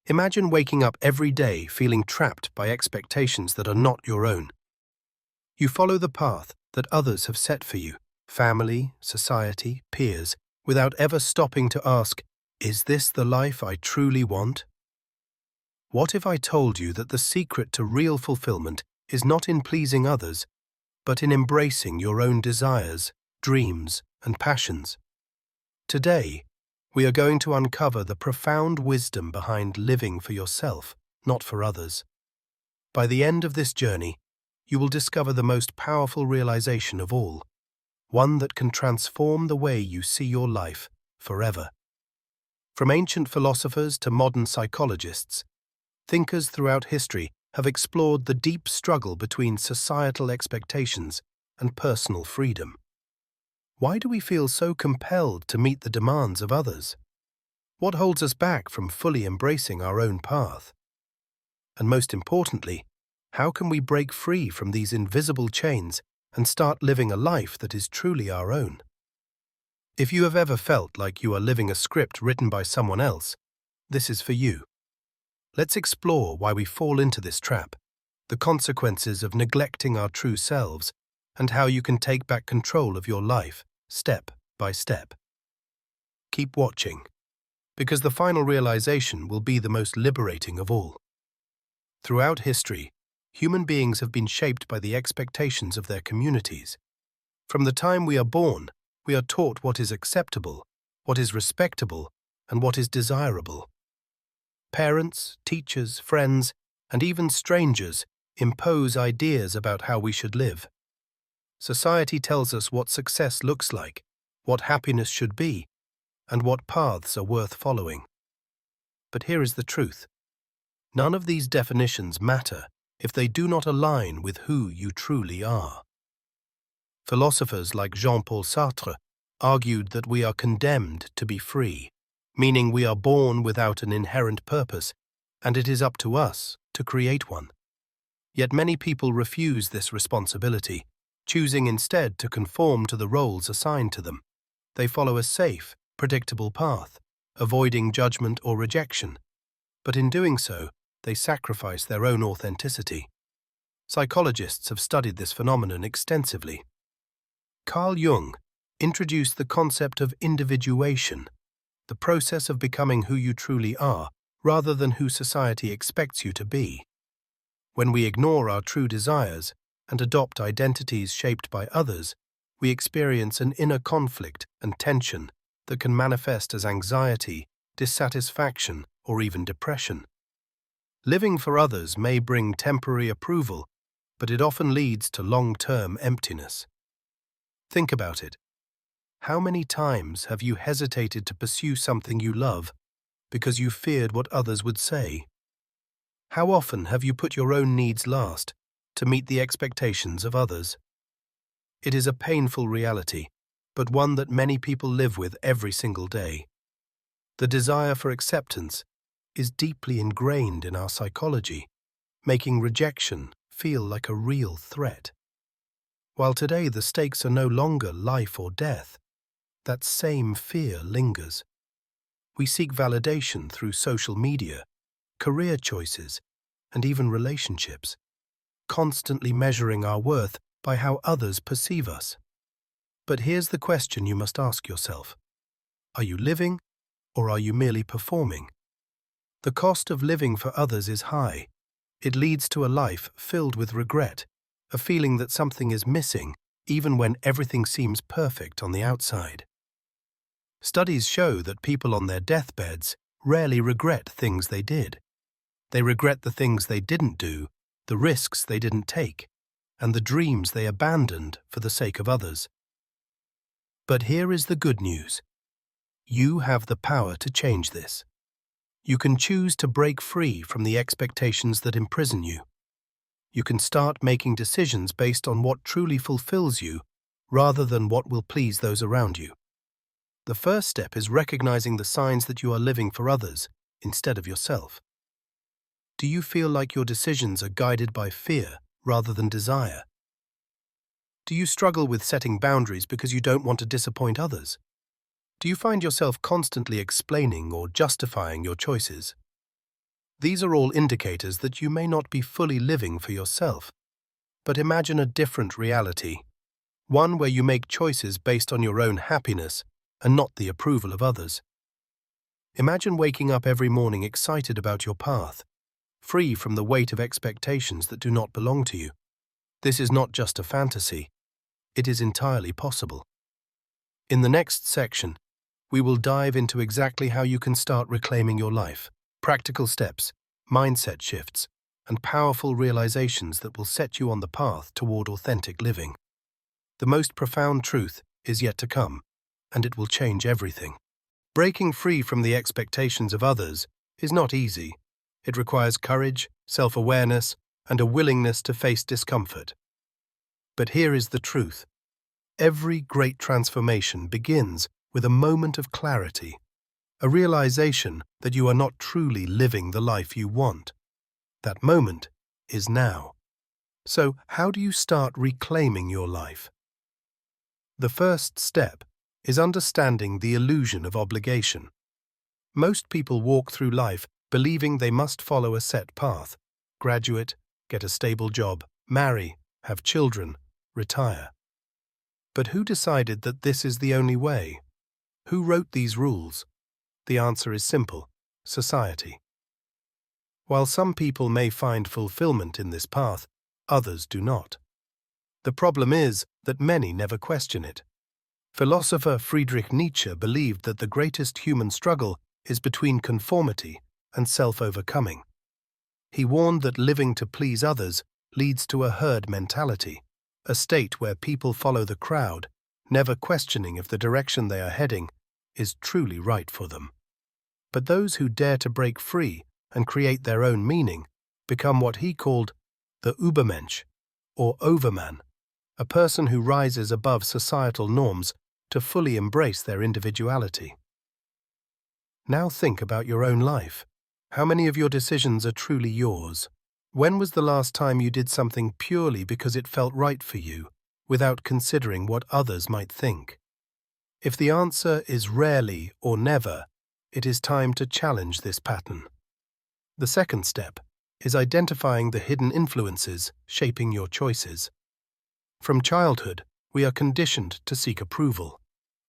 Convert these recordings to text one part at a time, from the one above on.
Imagine waking up every day feeling trapped by expectations that are not your own. You follow the path that others have set for you, family, society, peers, without ever stopping to ask, is this the life I truly want? What if I told you that the secret to real fulfillment is not in pleasing others, but in embracing your own desires, dreams, and passions? Today, we are going to uncover the profound wisdom behind living for yourself, not for others. By the end of this journey, you will discover the most powerful realization of all, one that can transform the way you see your life forever. From ancient philosophers to modern psychologists, thinkers throughout history have explored the deep struggle between societal expectations and personal freedom. Why do we feel so compelled to meet the demands of others? What holds us back from fully embracing our own path? And most importantly, how can we break free from these invisible chains and start living a life that is truly our own? If you have ever felt like you are living a script written by someone else, this is for you. Let's explore why we fall into this trap, the consequences of neglecting our true selves, and how you can take back control of your life, step by step. Keep watching, because the final realization will be the most liberating of all. Throughout history, human beings have been shaped by the expectations of their communities. From the time we are born, we are taught what is acceptable, what is respectable, and what is desirable. Parents, teachers, friends, and even strangers impose ideas about how we should live. Society tells us what success looks like, what happiness should be, and what paths are worth following. But here is the truth. None of these definitions matter if they do not align with who you truly are. Philosophers like Jean-Paul Sartre argued that we are condemned to be free, meaning we are born without an inherent purpose, and it is up to us to create one. Yet many people refuse this responsibility, choosing instead to conform to the roles assigned to them. They follow a safe, predictable path, avoiding judgment or rejection. But in doing so, they sacrifice their own authenticity. Psychologists have studied this phenomenon extensively. Carl Jung introduced the concept of individuation, the process of becoming who you truly are, rather than who society expects you to be. When we ignore our true desires and adopt identities shaped by others, we experience an inner conflict and tension that can manifest as anxiety, dissatisfaction, or even depression. Living for others may bring temporary approval, but it often leads to long-term emptiness. Think about it. How many times have you hesitated to pursue something you love because you feared what others would say? How often have you put your own needs last to meet the expectations of others? It is a painful reality, but one that many people live with every single day. The desire for acceptance is deeply ingrained in our psychology, making rejection feel like a real threat. While today the stakes are no longer life or death, that same fear lingers. We seek validation through social media, career choices, and even relationships, constantly measuring our worth by how others perceive us. But here's the question you must ask yourself. Are you living, or are you merely performing? The cost of living for others is high. It leads to a life filled with regret, a feeling that something is missing, even when everything seems perfect on the outside. Studies show that people on their deathbeds rarely regret things they did. They regret the things they didn't do, the risks they didn't take, and the dreams they abandoned for the sake of others. But here is the good news. You have the power to change this. You can choose to break free from the expectations that imprison you. You can start making decisions based on what truly fulfills you, rather than what will please those around you. The first step is recognizing the signs that you are living for others instead of yourself. Do you feel like your decisions are guided by fear rather than desire? Do you struggle with setting boundaries because you don't want to disappoint others? Do you find yourself constantly explaining or justifying your choices? These are all indicators that you may not be fully living for yourself. But imagine a different reality, one where you make choices based on your own happiness and not the approval of others. Imagine waking up every morning excited about your path, free from the weight of expectations that do not belong to you. This is not just a fantasy, it is entirely possible. In the next section, we will dive into exactly how you can start reclaiming your life, practical steps, mindset shifts, and powerful realizations that will set you on the path toward authentic living. The most profound truth is yet to come, and it will change everything. Breaking free from the expectations of others is not easy. It requires courage, self-awareness, and a willingness to face discomfort. But here is the truth. Every great transformation begins with a moment of clarity, a realization that you are not truly living the life you want. That moment is now. So, how do you start reclaiming your life? The first step is understanding the illusion of obligation. Most people walk through life believing they must follow a set path: graduate, get a stable job, marry, have children, retire. But who decided that this is the only way? Who wrote these rules? The answer is simple: society. While some people may find fulfillment in this path, others do not. The problem is that many never question it. Philosopher Friedrich Nietzsche believed that the greatest human struggle is between conformity and self-overcoming. He warned that living to please others leads to a herd mentality, a state where people follow the crowd, never questioning if the direction they are heading is truly right for them. But those who dare to break free and create their own meaning become what he called the Übermensch, or overman, a person who rises above societal norms to fully embrace their individuality. Now think about your own life. How many of your decisions are truly yours? When was the last time you did something purely because it felt right for you, without considering what others might think? If the answer is rarely or never, it is time to challenge this pattern. The second step is identifying the hidden influences shaping your choices. From childhood, we are conditioned to seek approval.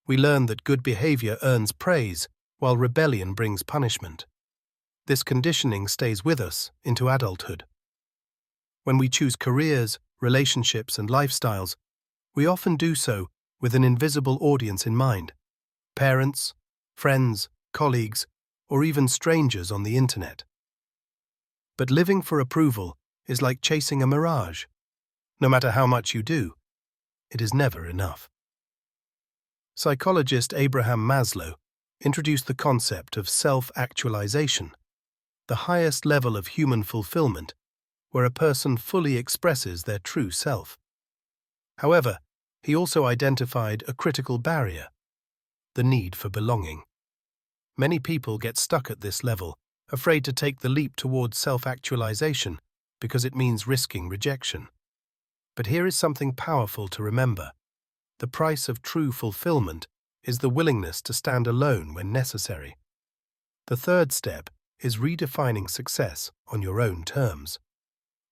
We learn that good behavior earns praise, while rebellion brings punishment. This conditioning stays with us into adulthood. When we choose careers, relationships, and lifestyles, we often do so with an invisible audience in mind: parents, friends, colleagues, or even strangers on the internet. But living for approval is like chasing a mirage. No matter how much you do, it is never enough. Psychologist Abraham Maslow introduced the concept of self-actualization, the highest level of human fulfillment, where a person fully expresses their true self. However, he also identified a critical barrier: the need for belonging. Many people get stuck at this level, afraid to take the leap towards self-actualization because it means risking rejection. But here is something powerful to remember. The price of true fulfillment is the willingness to stand alone when necessary. The third step is redefining success on your own terms.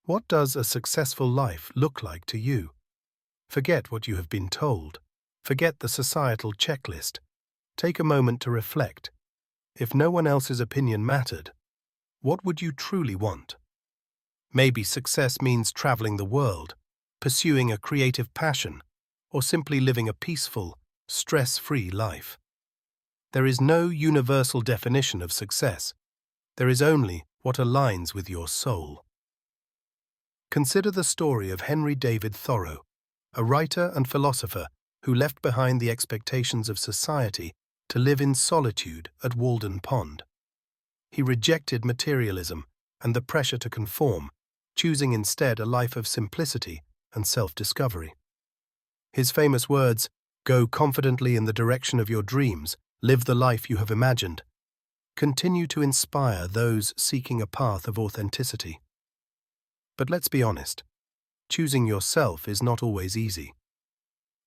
What does a successful life look like to you? Forget what you have been told. Forget the societal checklist. Take a moment to reflect. If no one else's opinion mattered, what would you truly want? Maybe success means traveling the world, pursuing a creative passion, or simply living a peaceful, stress-free life. There is no universal definition of success. There is only what aligns with your soul. Consider the story of Henry David Thoreau, a writer and philosopher who left behind the expectations of society to live in solitude at Walden Pond. He rejected materialism and the pressure to conform, choosing instead a life of simplicity and self-discovery. His famous words, "Go confidently in the direction of your dreams, live the life you have imagined," continue to inspire those seeking a path of authenticity. But let's be honest, choosing yourself is not always easy.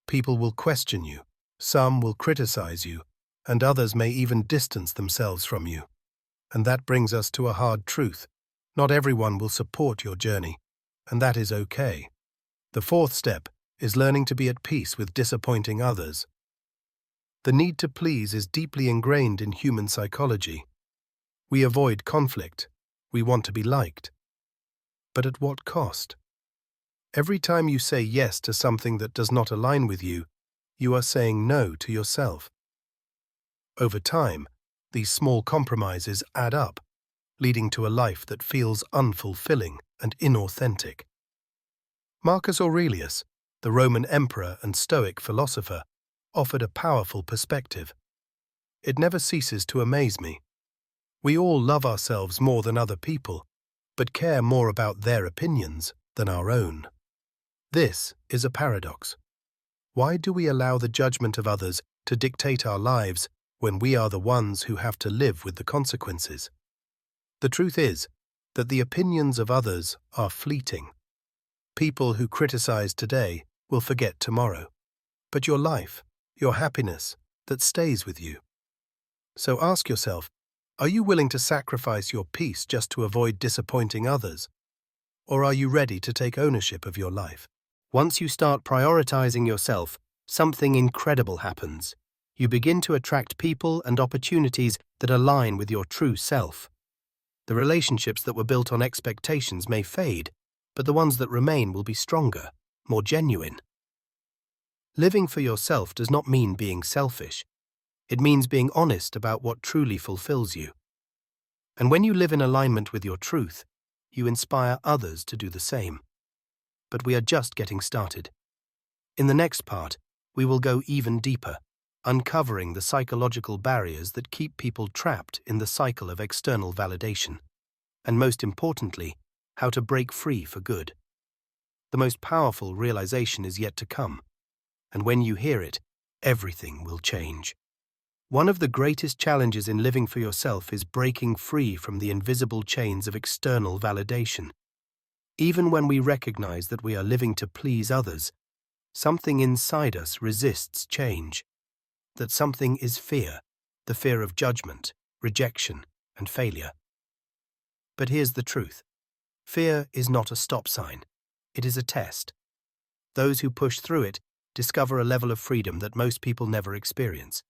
People will question you, some will criticize you, and others may even distance themselves from you. And that brings us to a hard truth. Not everyone will support your journey, and that is okay. The fourth step is learning to be at peace with disappointing others. The need to please is deeply ingrained in human psychology. We avoid conflict. We want to be liked. But at what cost? Every time you say yes to something that does not align with you, you are saying no to yourself. Over time, these small compromises add up, leading to a life that feels unfulfilling and inauthentic. Marcus Aurelius, the Roman emperor and Stoic philosopher, offered a powerful perspective. It never ceases to amaze me. We all love ourselves more than other people, but care more about their opinions than our own. This is a paradox. Why do we allow the judgment of others to dictate our lives when we are the ones who have to live with the consequences? The truth is that the opinions of others are fleeting. People who criticize today will forget tomorrow, but your life, your happiness, that stays with you. So ask yourself, are you willing to sacrifice your peace just to avoid disappointing others? Or are you ready to take ownership of your life? Once you start prioritizing yourself, something incredible happens. You begin to attract people and opportunities that align with your true self. The relationships that were built on expectations may fade, but the ones that remain will be stronger, more genuine. Living for yourself does not mean being selfish. It means being honest about what truly fulfills you. And when you live in alignment with your truth, you inspire others to do the same. But we are just getting started. In the next part, we will go even deeper, uncovering the psychological barriers that keep people trapped in the cycle of external validation, and most importantly, how to break free for good. The most powerful realization is yet to come, and when you hear it, everything will change. One of the greatest challenges in living for yourself is breaking free from the invisible chains of external validation. Even when we recognize that we are living to please others, something inside us resists change. That something is fear, the fear of judgment, rejection, and failure. But here's the truth. Fear is not a stop sign. It is a test. Those who push through it discover a level of freedom that most people never experience.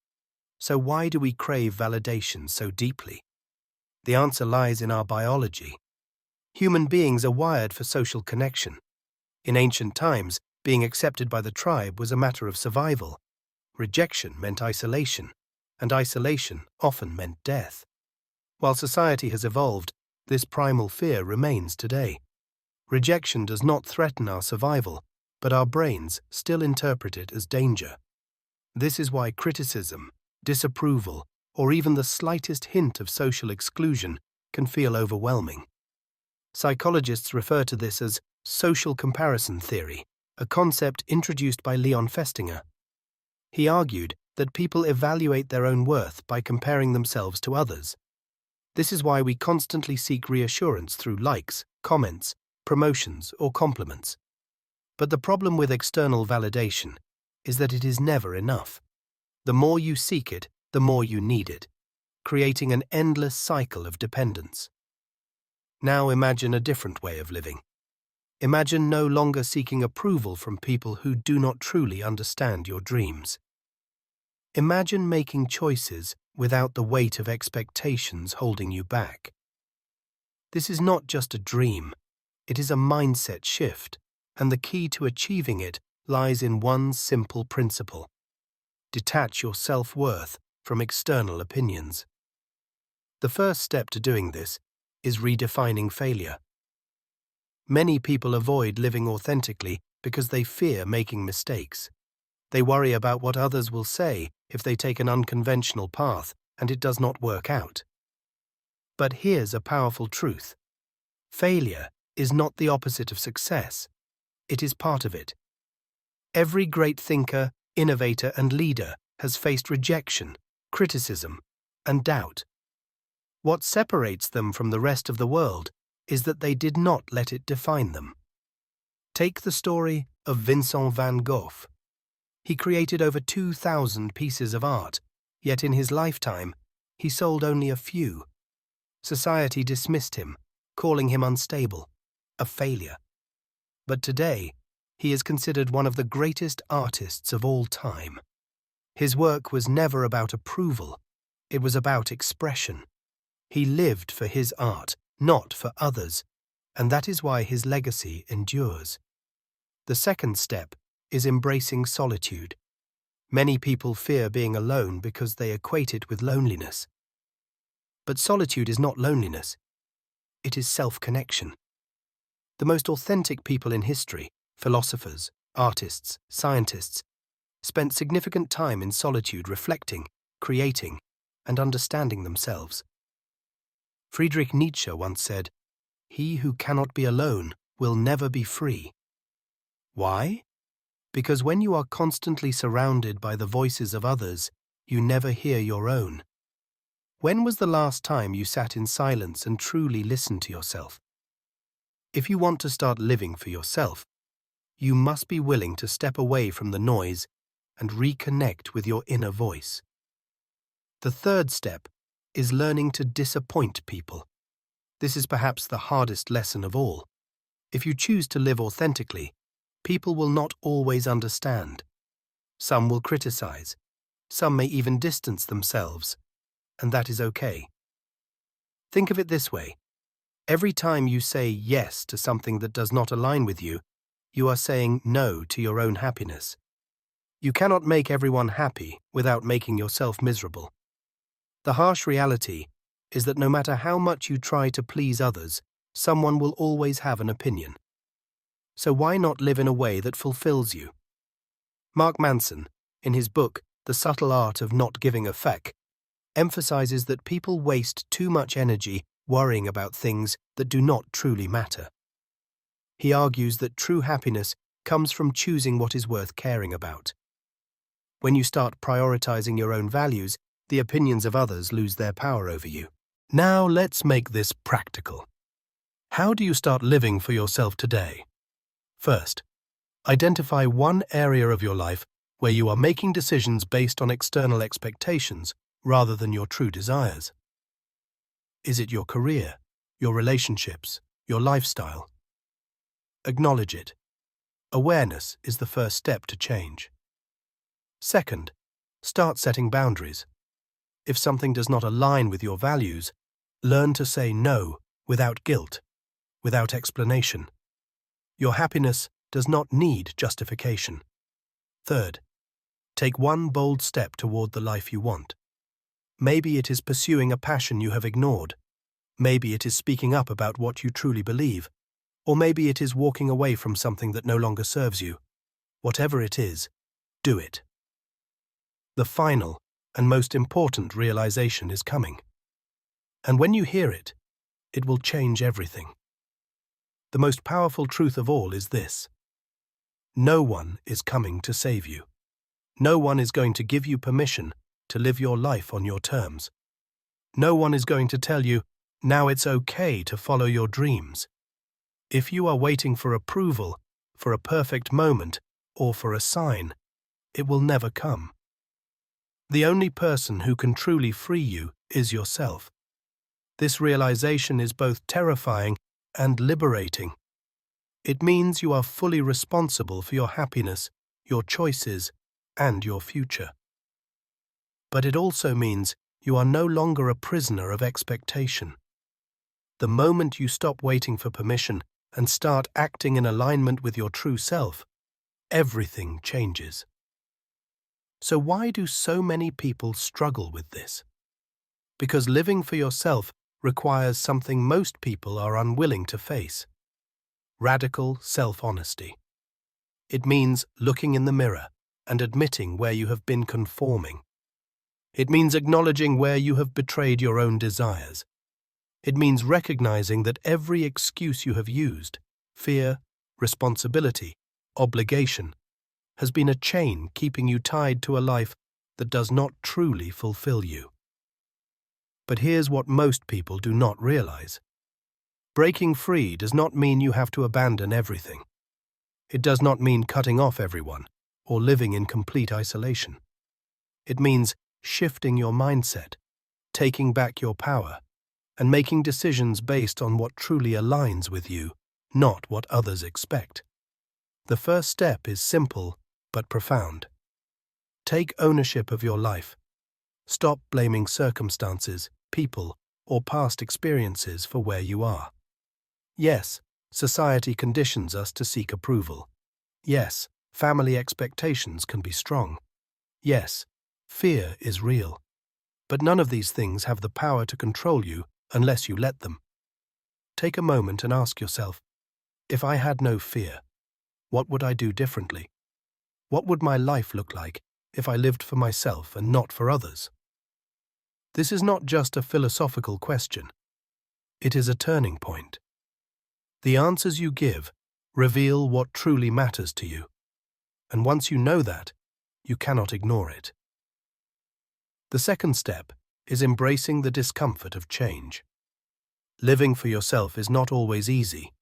So why do we crave validation so deeply? The answer lies in our biology. Human beings are wired for social connection. In ancient times, being accepted by the tribe was a matter of survival. Rejection meant isolation, and isolation often meant death. While society has evolved, this primal fear remains today. Rejection does not threaten our survival, but our brains still interpret it as danger. This is why criticism, disapproval, or even the slightest hint of social exclusion can feel overwhelming. Psychologists refer to this as social comparison theory, a concept introduced by Leon Festinger. He argued that people evaluate their own worth by comparing themselves to others. This is why we constantly seek reassurance through likes, comments, promotions, or compliments. But the problem with external validation is that it is never enough. The more you seek it, the more you need it, creating an endless cycle of dependence. Now imagine a different way of living. Imagine no longer seeking approval from people who do not truly understand your dreams. Imagine making choices without the weight of expectations holding you back. This is not just a dream, it is a mindset shift, and the key to achieving it lies in one simple principle. Detach your self-worth from external opinions. The first step to doing this is redefining failure. Many people avoid living authentically because they fear making mistakes. They worry about what others will say if they take an unconventional path and it does not work out. But here's a powerful truth. Failure is not the opposite of success. It is part of it. Every great thinker, innovator, and leader has faced rejection, criticism, and doubt. What separates them from the rest of the world is that they did not let it define them. Take the story of Vincent van Gogh. He created over 2,000 pieces of art, yet in his lifetime, he sold only a few. Society dismissed him, calling him unstable, a failure. But today, he is considered one of the greatest artists of all time. His work was never about approval, it was about expression. He lived for his art, not for others, and that is why his legacy endures. The second step is embracing solitude. Many people fear being alone because they equate it with loneliness. But solitude is not loneliness. It is self-connection. The most authentic people in history, philosophers, artists, scientists, spent significant time in solitude reflecting, creating, and understanding themselves. Friedrich Nietzsche once said, "He who cannot be alone will never be free." Why? Because when you are constantly surrounded by the voices of others, you never hear your own. When was the last time you sat in silence and truly listened to yourself? If you want to start living for yourself, you must be willing to step away from the noise and reconnect with your inner voice. The third step is learning to disappoint people. This is perhaps the hardest lesson of all. If you choose to live authentically, people will not always understand. Some will criticize. Some may even distance themselves. And that is okay. Think of it this way. Every time you say yes to something that does not align with you, you are saying no to your own happiness. You cannot make everyone happy without making yourself miserable. The harsh reality is that no matter how much you try to please others, someone will always have an opinion. So why not live in a way that fulfills you? Mark Manson, in his book, The Subtle Art of Not Giving a Fuck, emphasizes that people waste too much energy worrying about things that do not truly matter. He argues that true happiness comes from choosing what is worth caring about. When you start prioritizing your own values, the opinions of others lose their power over you. Now let's make this practical. How do you start living for yourself today? First, identify one area of your life where you are making decisions based on external expectations rather than your true desires. Is it your career, your relationships, your lifestyle? Acknowledge it. Awareness is the first step to change. Second, start setting boundaries. If something does not align with your values, learn to say no without guilt, without explanation. Your happiness does not need justification. Third, take one bold step toward the life you want. Maybe it is pursuing a passion you have ignored. Maybe it is speaking up about what you truly believe. Or maybe it is walking away from something that no longer serves you. Whatever it is, do it. The final and most important realization is coming. And when you hear it, it will change everything. The most powerful truth of all is this: no one is coming to save you. No one is going to give you permission to live your life on your terms. No one is going to tell you, now it's okay to follow your dreams. If you are waiting for approval, for a perfect moment, or for a sign, it will never come. The only person who can truly free you is yourself. This realization is both terrifying and liberating. It means you are fully responsible for your happiness, your choices, and your future. But it also means you are no longer a prisoner of expectation. The moment you stop waiting for permission and start acting in alignment with your true self, everything changes. So why do so many people struggle with this? Because living for yourself requires something most people are unwilling to face: radical self-honesty. It means looking in the mirror and admitting where you have been conforming. It means acknowledging where you have betrayed your own desires. It means recognizing that every excuse you have used, fear, responsibility, obligation, has been a chain keeping you tied to a life that does not truly fulfill you. But here's what most people do not realize. Breaking free does not mean you have to abandon everything. It does not mean cutting off everyone or living in complete isolation. It means shifting your mindset, taking back your power, and making decisions based on what truly aligns with you, not what others expect. The first step is simple but profound. Take ownership of your life. Stop blaming circumstances, people, or past experiences for where you are. Yes, society conditions us to seek approval. Yes, family expectations can be strong. Yes, fear is real. But none of these things have the power to control you unless you let them. Take a moment and ask yourself, if I had no fear, what would I do differently? What would my life look like if I lived for myself and not for others? This is not just a philosophical question. It is a turning point. The answers you give reveal what truly matters to you. And once you know that, you cannot ignore it. The second step is embracing the discomfort of change. Living for yourself is not always easy.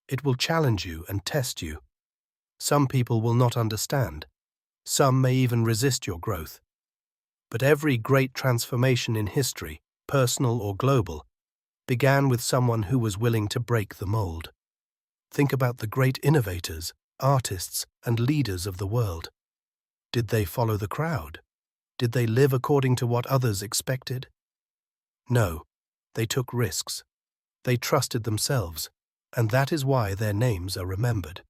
It will challenge you and test you. Some people will not understand. Some may even resist your growth. But every great transformation in history, personal or global, began with someone who was willing to break the mold. Think about the great innovators, artists, and leaders of the world. Did they follow the crowd? Did they live according to what others expected? No, they took risks. They trusted themselves, and that is why their names are remembered.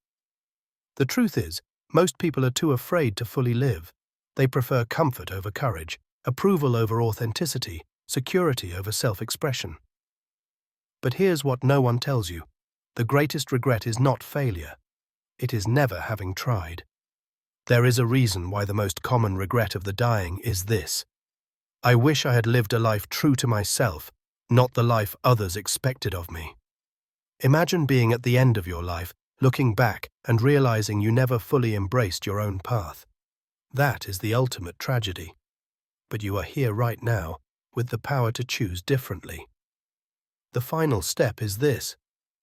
The truth is, most people are too afraid to fully live. They prefer comfort over courage, approval over authenticity, security over self-expression. But here's what no one tells you. The greatest regret is not failure. It is never having tried. There is a reason why the most common regret of the dying is this: I wish I had lived a life true to myself, not the life others expected of me. Imagine being at the end of your life, looking back and realizing you never fully embraced your own path. That is the ultimate tragedy. But you are here right now, with the power to choose differently. The final step is this: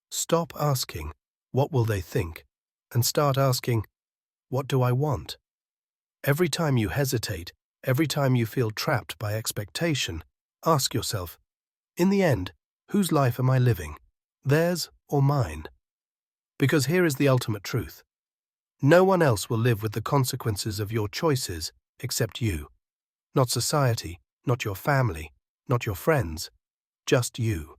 stop asking, what will they think? And start asking, what do I want? Every time you hesitate, every time you feel trapped by expectation, ask yourself, in the end, whose life am I living? Theirs or mine? Because here is the ultimate truth. No one else will live with the consequences of your choices except you. Not society, not your family, not your friends, just you.